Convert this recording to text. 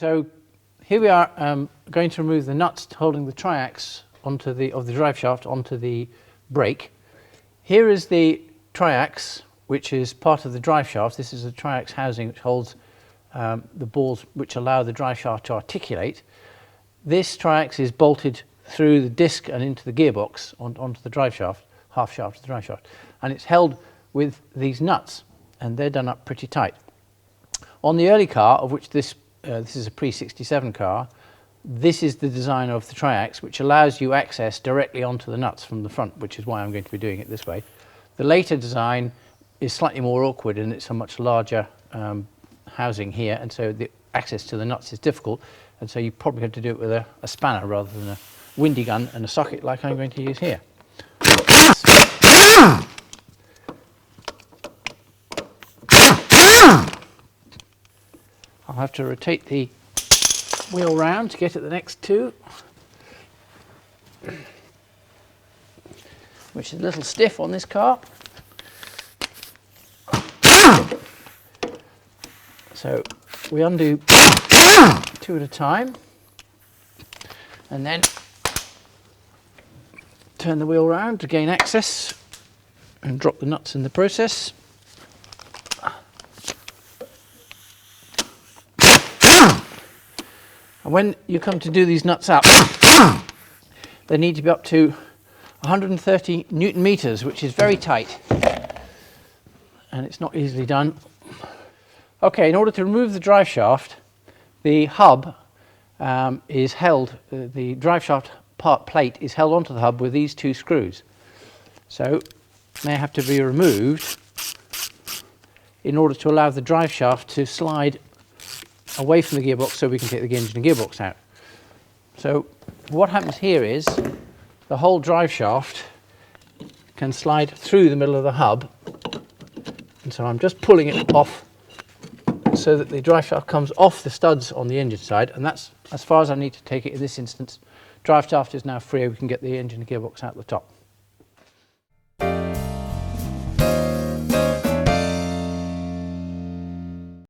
So here we are going to remove the nuts holding the triax of the drive shaft onto the brake. Here is the triax, which is part of the drive shaft. This is a triax housing which holds the balls which allow the drive shaft to articulate. This triax is bolted through the disc and into the gearbox onto the drive shaft, half shaft of the drive shaft, and it's held with these nuts, and they're done up pretty tight. On the early car, of which this is a pre-67 car, this is the design of the triax, which allows you access directly onto the nuts from the front, which is why I'm going to be doing it this way. The later design is slightly more awkward, and it's a much larger housing here, and so the access to the nuts is difficult, and so you probably have to do it with a spanner rather than a windy gun and a socket like I'm going to use here. I'll have to rotate the wheel round to get at the next two, which is a little stiff on this car. So we undo two at a time and then turn the wheel round to gain access and drop the nuts in the process. And when you come to do these nuts up, they need to be up to 130 Newton meters, which is very tight, and it's not easily done. Okay, in order to remove the drive shaft, the hub is held, the drive shaft part plate is held onto the hub with these two screws. So they have to be removed in order to allow the drive shaft to slide away from the gearbox so we can take the engine and gearbox out. So what happens here is the whole drive shaft can slide through the middle of the hub, and so I'm just pulling it off so that the drive shaft comes off the studs on the engine side, and that's as far as I need to take it in this instance. Drive shaft is now free, we can get the engine and gearbox out the top.